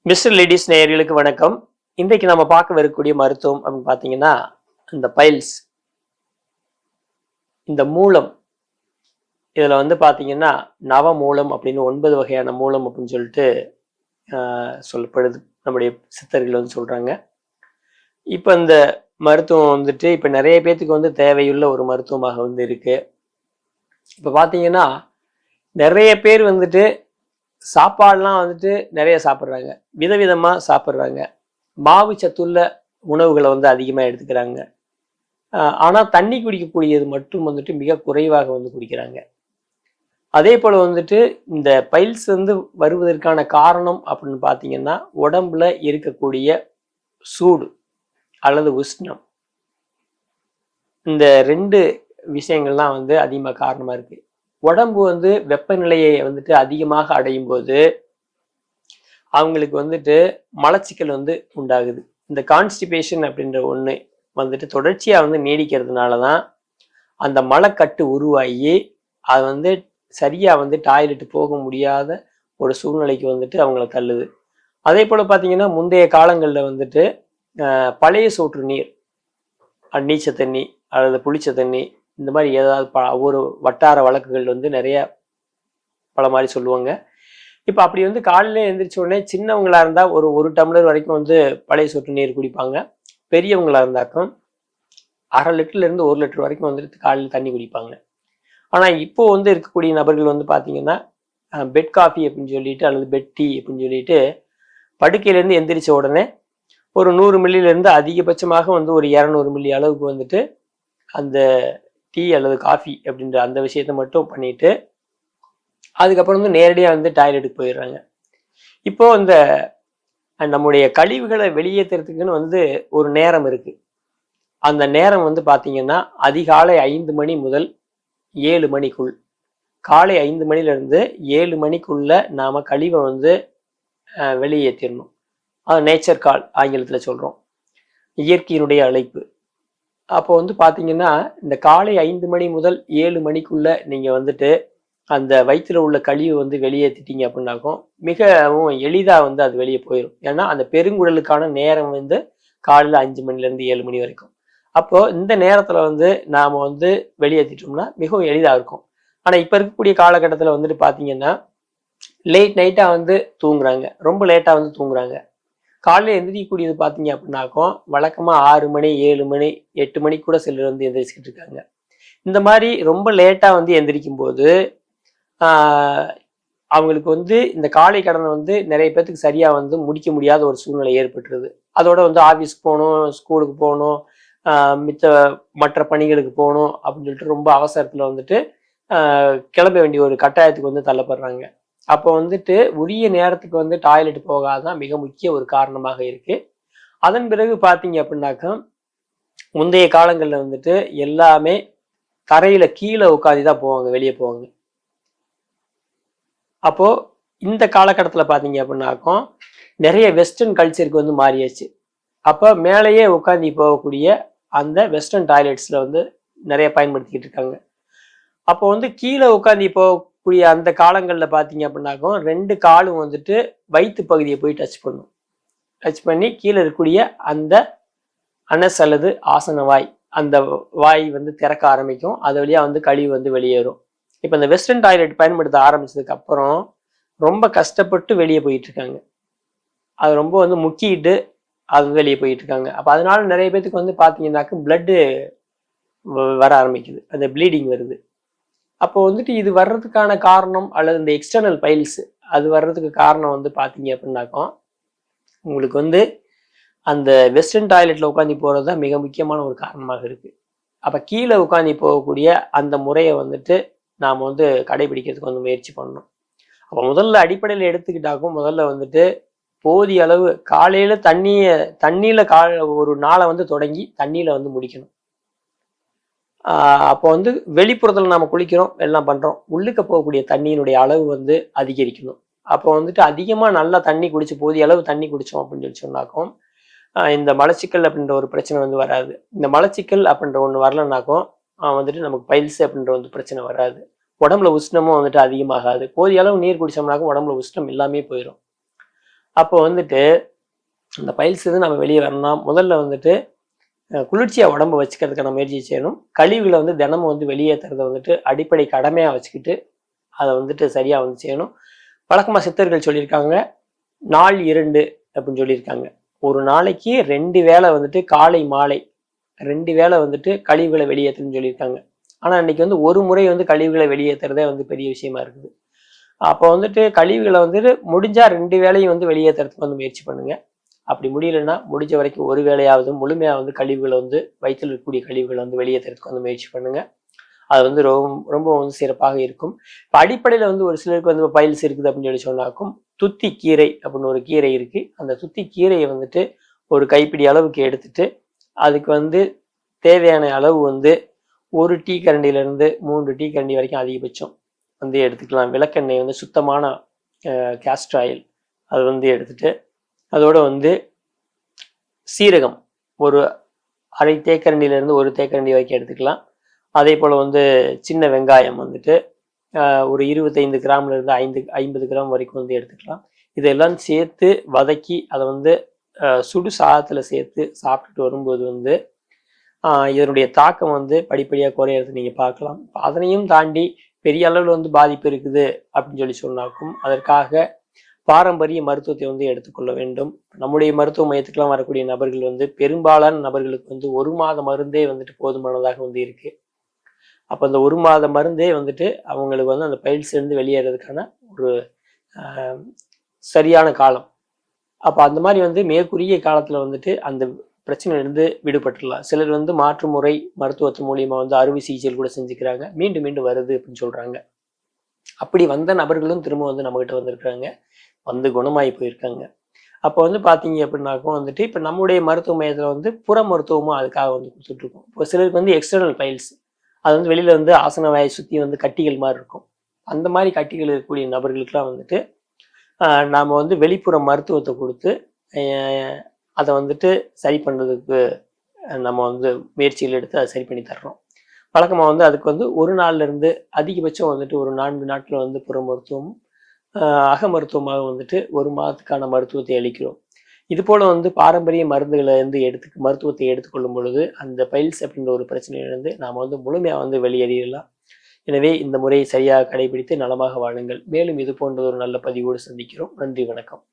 Mister ladies நேயர்களுக்கு வணக்கம். இன்றைக்கு நம்ம பார்க்க வரக்கூடிய மருத்துவம் அப்படின்னு பார்த்தீங்கன்னா, இந்த பைல்ஸ், இந்த மூலம். இதில் வந்து பார்த்தீங்கன்னா நவமூலம் அப்படின்னு 9 வகையான மூலம் அப்படின்னு சொல்லிட்டு சொல்லப்படுது. நம்முடைய சித்தர்கள் வந்து சொல்கிறாங்க. இப்போ இந்த மருத்துவம் வந்துட்டு இப்போ நிறைய பேர்த்துக்கு வந்து தேவையுள்ள ஒரு மருத்துவமாக வந்து இருக்கு. இப்போ பார்த்தீங்கன்னா நிறைய பேர் வந்துட்டு சாப்பாடுலாம் வந்துட்டு நிறைய சாப்பிட்றாங்க, விதவிதமாக சாப்பிட்றாங்க, மாவு சத்துள்ள உணவுகளை வந்து அதிகமாக எடுத்துக்கிறாங்க. ஆனால் தண்ணி குடிக்கக்கூடியது மட்டும் வந்துட்டு மிக குறைவாக வந்து குடிக்கிறாங்க. அதே போல் வந்துட்டு இந்த பைல்ஸ் வந்து வருவதற்கான காரணம் அப்படின்னு பார்த்தீங்கன்னா, உடம்புல இருக்கக்கூடிய சூடு அல்லது உஷ்ணம், இந்த 2 விஷயங்கள்லாம் வந்து அதிகமாக காரணமாக இருக்குது. உடம்பு வந்து வெப்பநிலையை வந்துட்டு அதிகமாக அடையும் போது அவங்களுக்கு வந்துட்டு மலச்சிக்கல் வந்து உண்டாகுது. இந்த கான்ஸ்டிபேஷன் அப்படின்ற ஒன்று வந்துட்டு தொடர்ச்சியாக வந்து நீடிக்கிறதுனால தான் அந்த மலக்கட்டு உருவாகி அது வந்து சரியாக வந்து டாய்லெட் போக முடியாத ஒரு சூழ்நிலைக்கு வந்துட்டு அவங்கள தள்ளுது. அதே போல் பார்த்தீங்கன்னா முந்தைய காலங்களில் வந்துட்டு பழைய சோற்று நீர், நீச்ச தண்ணி அல்லது புளிச்ச தண்ணி, இந்த மாதிரி ஏதாவது ஒரு வட்டார வழக்குகள் வந்து நிறைய பல மாதிரி சொல்லுவாங்க. இப்போ அப்படி வந்து காலையில் எழுந்திரிச்ச உடனே சின்னவங்களா இருந்தால் ஒரு டம்ளர் வரைக்கும் வந்து பழைய சொட்டு நீர் குடிப்பாங்க. பெரியவங்களா இருந்தாக்கும் 1/2 லிட்டர்லேருந்து 1 லிட்டர் வரைக்கும் வந்துட்டு காலையில் தண்ணி குடிப்பாங்க. ஆனால் இப்போ வந்து இருக்கக்கூடிய நபர்கள் வந்து பார்த்தீங்கன்னா பெட் காஃபி அப்படின்னு சொல்லிட்டு அல்லது பெட் டீ அப்படின்னு சொல்லிட்டு படுக்கையிலேருந்து எந்திரிச்ச உடனே ஒரு 100 மில்லியிலேருந்து அதிகபட்சமாக வந்து ஒரு 200 மில்லி அளவுக்கு வந்துட்டு அந்த டீ அல்லது காஃபி அப்படின்ற அந்த விஷயத்தை மட்டும் பண்ணிட்டு அதுக்கப்புறம் வந்து நேரடியாக வந்து டாய்லெட்டுக்கு போயிடுறாங்க. இப்போ இந்த நம்முடைய கழிவுகளை வெளியேற்றுறதுக்குன்னு வந்து ஒரு நேரம் இருக்கு. அந்த நேரம் வந்து பார்த்தீங்கன்னா அதிகாலை 5 மணி முதல் 7 மணிக்குள், காலை 5 மணிலேருந்து 7 மணிக்குள்ள நாம கழிவை வந்து வெளியேற்றிடணும். அது நேச்சர் கால் ஆங்கிலத்தில் சொல்கிறோம், இயற்கையினுடைய அழைப்பு. அப்போ வந்து பார்த்தீங்கன்னா இந்த காலை 5 மணி முதல் 7 மணிக்குள்ள நீங்கள் வந்துட்டு அந்த வயிற்றில் உள்ள கழிவு வந்து வெளியேற்றிட்டீங்க அப்படின்னாக்கும் மிகவும் எளிதாக வந்து அது வெளியே போயிடும். ஏன்னா அந்த பெருங்குடலுக்கான நேரம் வந்து காலையில் 5 மணிலேருந்து 7 மணி வரைக்கும். அப்போது இந்த நேரத்தில் வந்து நாம் வந்து வெளியேற்றிட்டோம்னா மிகவும் எளிதாக இருக்கும். ஆனால் இப்போ இருக்கக்கூடிய காலகட்டத்தில் வந்துட்டு பார்த்தீங்கன்னா லேட் நைட்டாக வந்து தூங்குறாங்க, ரொம்ப லேட்டாக வந்து தூங்குறாங்க. காலையில் எந்திரிக்கக்கூடியது பார்த்தீங்க அப்படின்னாக்கும் வழக்கமாக 6 மணி 7 மணி 8 மணிக்கு கூட சிலர் வந்து எந்திரிச்சிக்கிட்டு இருக்காங்க. இந்த மாதிரி ரொம்ப லேட்டாக வந்து எந்திரிக்கும் போது அவங்களுக்கு வந்து இந்த காலை கடனை வந்து நிறைய பேர்த்துக்கு சரியாக வந்து முடிக்க முடியாத ஒரு சூழ்நிலை ஏற்பட்டுருது. அதோட வந்து ஆஃபீஸ்க்கு போகணும், ஸ்கூலுக்கு போகணும், மற்ற பணிகளுக்கு போகணும் அப்படின்னு சொல்லிட்டு ரொம்ப அவசரத்தில் வந்துட்டு கிளம்ப வேண்டிய ஒரு கட்டாயத்துக்கு வந்து தள்ளப்படுறாங்க. அப்போ வந்துட்டு உரிய நேரத்துக்கு வந்து டாய்லெட் போகாதான் மிக முக்கிய ஒரு காரணமாக இருக்கு. அதன் பிறகு பார்த்தீங்க அப்படின்னாக்கா முந்தைய காலங்களில் வந்துட்டு எல்லாமே தரையில கீழே உட்காந்து தான் போவாங்க, வெளியே போவாங்க. அப்போ இந்த காலகட்டத்தில் பார்த்தீங்க அப்படின்னாக்கும் நிறைய வெஸ்டர்ன் கல்ச்சருக்கு வந்து மாறியாச்சு. அப்போ மேலேயே உட்காந்து போகக்கூடிய அந்த வெஸ்டர்ன் டாய்லெட்ஸில் வந்து நிறைய பயன்படுத்திக்கிட்டு இருக்காங்க. அப்போ வந்து கீழே உட்காந்து போகக்கூடிய அந்த காலங்களில் பார்த்தீங்க அப்படின்னாக்கும் 2 காலும் வந்துட்டு வயிற்று பகுதியை போய் டச் பண்ணி கீழே இருக்கக்கூடிய அந்த அனஸ் அல்லது ஆசன வாய், அந்த வாய் வந்து திறக்க ஆரம்பிக்கும். அது வழியாக வந்து கழிவு வந்து வெளியேறும். இப்போ இந்த வெஸ்டர்ன் டாய்லெட் பயன்படுத்த ஆரம்பிச்சதுக்கு அப்புறம் ரொம்ப கஷ்டப்பட்டு வெளியே போயிட்டு இருக்காங்க. அது ரொம்ப வந்து முக்கிட்டு அது வெளியே போயிட்டு இருக்காங்க. அப்போ அதனால நிறைய பேத்துக்கு வந்து பார்த்தீங்கன்னாக்க பிளட்டு வர ஆரம்பிக்குது, அந்த ப்ளீடிங் வருது. அப்போ வந்துட்டு இது வர்றதுக்கான காரணம் அல்லது இந்த எக்ஸ்டர்னல் பைல்ஸ் அது வர்றதுக்கு காரணம் வந்து பார்த்தீங்க அப்படின்னாக்கும் உங்களுக்கு வந்து அந்த வெஸ்டர்ன் டாய்லெட்டில் உட்காந்து போகிறது தான் மிக முக்கியமான ஒரு காரணமாக இருக்குது. அப்போ கீழே உட்காந்து போகக்கூடிய அந்த முறையை வந்துட்டு நாம் வந்து கடைபிடிக்கிறதுக்கு வந்து முயற்சி பண்ணணும். அப்போ முதல்ல அடிப்படையில் எடுத்துக்கிட்டாக்கும் முதல்ல வந்துட்டு போதிய அளவு காலையில் தண்ணியில் ஒரு நாளை வந்து தொடங்கி தண்ணியில் வந்து முடிக்கணும். அப்போ வந்து வெளிப்புறத்தில் நாம் குளிக்கிறோம், எல்லாம் பண்ணுறோம், உள்ளுக்க போகக்கூடிய தண்ணியினுடைய அளவு வந்து அதிகரிக்கணும். அப்போ வந்துட்டு அதிகமாக நல்லா தண்ணி குடிச்சு போதிய அளவு தண்ணி குடித்தோம் அப்படின்னு சொல்லி சொன்னாக்கும் இந்த மலச்சிக்கல் அப்படின்ற ஒரு பிரச்சனை வந்து வராது. இந்த மலச்சிக்கல் அப்படின்ற ஒன்று வரலனாக்கும் வந்துட்டு நமக்கு பைல்ஸ் அப்படின்ற வந்து பிரச்சனை வராது. உடம்புல உஷ்ணமும் வந்துட்டு அதிகமாகாது. போதிய அளவு நீர் குடிச்சோம்னாக்கும் உடம்புல உஷ்ணம் எல்லாமே போயிடும். அப்போ வந்துட்டு இந்த பைல்ஸ் இருந்து நம்ம வெளியே வரணும்னா முதல்ல வந்துட்டு குளிர்ச்சியாக உடம்பு வச்சுக்கிறதுக்கான முயற்சி செய்யணும். கழிவுகளை வந்து தினமும் வந்து வெளியேற்றுறதை வந்துட்டு அடிப்படை கடமையாக வச்சுக்கிட்டு அதை வந்துட்டு சரியாக வந்து செய்யணும். வழக்கமாக சித்தர்கள் சொல்லியிருக்காங்க, நாள் 2 அப்படின்னு சொல்லியிருக்காங்க. ஒரு நாளைக்கு 2 வேளை வந்துட்டு காலை மாலை 2 வேளை வந்துட்டு கழிவுகளை வெளியேற்றணும்னு சொல்லியிருக்காங்க. ஆனால் இன்னைக்கு வந்து ஒரு முறை வந்து கழிவுகளை வெளியேற்றுறதே வந்து பெரிய விஷயமா இருக்குது. அப்போ வந்துட்டு கழிவுகளை வந்துட்டு முடிஞ்சா 2 வேளையும் வந்து வெளியேற்றுறதுக்கு வந்து முயற்சி பண்ணுங்க. அப்படி முடியலன்னா முடிஞ்ச வரைக்கும் ஒரு வேளையாவது முழுமையாக வந்து கழிவுகளை வந்து வயிற்றில் இருக்கக்கூடிய கழிவுகளை வந்து வெளியேற்றுறதுக்கு வந்து முயற்சி பண்ணுங்க. அது வந்து ரொம்ப வந்து சிறப்பாக இருக்கும். இப்போ அடிப்படையில் வந்து ஒரு சிலருக்கு வந்து பைல்ஸ் இருக்குது அப்படின்னு சொல்லி சொன்னாக்கும் துத்தி கீரை அப்படின்னு ஒரு கீரை இருக்கு. அந்த துத்தி கீரையை வந்துட்டு ஒரு கைப்பிடி அளவுக்கு எடுத்துட்டு அதுக்கு வந்து தேவையான அளவு வந்து 1 டீ கரண்டியிலிருந்து 3 டீ கரண்டி வரைக்கும் அதிகபட்சம் வந்து எடுத்துக்கலாம். விளக்கெண்ணெய் வந்து சுத்தமான கேஸ்டர் ஆயில் அது வந்து எடுத்துட்டு அதோட வந்து சீரகம் ஒரு அரை தேக்கரண்டியிலிருந்து 1 தேக்கரண்டி வரைக்கும் எடுத்துக்கலாம். அதே போல் வந்து சின்ன வெங்காயம் வந்துட்டு ஒரு 25 கிராம்லேருந்து 50 கிராம் வரைக்கும் வந்து எடுத்துக்கலாம். இதெல்லாம் சேர்த்து வதக்கி அதை வந்து சுடு சாதத்தில் சேர்த்து சாப்பிட்டுட்டு வரும்போது வந்து இதனுடைய தாக்கம் வந்து படிப்படியாக குறையிறது நீங்கள் பார்க்கலாம். அதனையும் தாண்டி பெரிய அளவில் வந்து பாதிப்பு இருக்குது அப்படின்னு சொன்னாக்கும் அதற்காக பாரம்பரிய மருத்துவத்தை வந்து எடுத்துக்கொள்ள வேண்டும். நம்முடைய மருத்துவ மையத்துக்கெல்லாம் வரக்கூடிய நபர்கள் வந்து பெரும்பாலான நபர்களுக்கு வந்து 1 மாத மருந்தே வந்துட்டு போதுமானதாக வந்து இருக்கு. அப்போ அந்த 1 மாத மருந்தே வந்துட்டு அவங்களுக்கு வந்து அந்த பைல்ஸ் இருந்து வெளியேறதுக்கான ஒரு சரியான காலம். அப்போ அந்த மாதிரி வந்து மேற்குறிய காலத்தில் வந்துட்டு அந்த பிரச்சனையிலிருந்து விடுபட்டுடலாம். சிலர் வந்து மாற்று முறை மருத்துவத்து மூலியமா வந்து அறுவை சிகிச்சை கூட செஞ்சுக்கிறாங்க, மீண்டும் மீண்டும் வருது அப்படின்னு சொல்றாங்க. அப்படி வந்த நபர்களும் திரும்ப வந்து நம்மகிட்ட வந்திருக்கிறாங்க, வந்து குணமாகி போயிருக்காங்க. அப்போ வந்து பார்த்தீங்க அப்படின்னாக்கும் வந்துட்டு இப்போ நம்முடைய மருத்துவ மையத்தில் வந்து புற மருத்துவமும் அதுக்காக வந்து கொடுத்துட்ருக்கோம். இப்போ சிலருக்கு வந்து எக்ஸ்டர்னல் பைல்ஸ் அது வந்து வெளியில் வந்து ஆசன வாயை சுற்றி வந்து கட்டிகள் மாதிரி இருக்கும். அந்த மாதிரி கட்டிகள் இருக்கக்கூடிய நபர்களுக்கெல்லாம் வந்துட்டு நாம் வந்து வெளிப்புற மருத்துவத்தை கொடுத்து அதை வந்துட்டு சரி பண்ணுறதுக்கு நம்ம வந்து முயற்சிகள் எடுத்து அதை சரி பண்ணி தர்றோம். வழக்கமாக வந்து அதுக்கு வந்து 1 நாள்லேருந்து அதிகபட்சம் வந்துட்டு ஒரு 4 நாட்கள் வந்து புற மருத்துவமும் அக மருத்துவமாக வந்துட்டு 1 மாதத்துக்கான மருத்துவத்தை அளிக்கிறோம். இது போல் வந்து பாரம்பரிய மருந்துகளை வந்து மருத்துவத்தை எடுத்துக்கொள்ளும் பொழுது அந்த பைல்ஸ் அப்படின்ற ஒரு பிரச்சனையிலிருந்து நாம் வந்து முழுமையாக வந்து வெளியேறிடலாம். எனவே இந்த முறையை சரியாக கடைபிடித்து நலமாக வாழுங்கள். மேலும் இது போன்ற ஒரு நல்ல பதிவோடு சந்திக்கிறோம். நன்றி, வணக்கம்.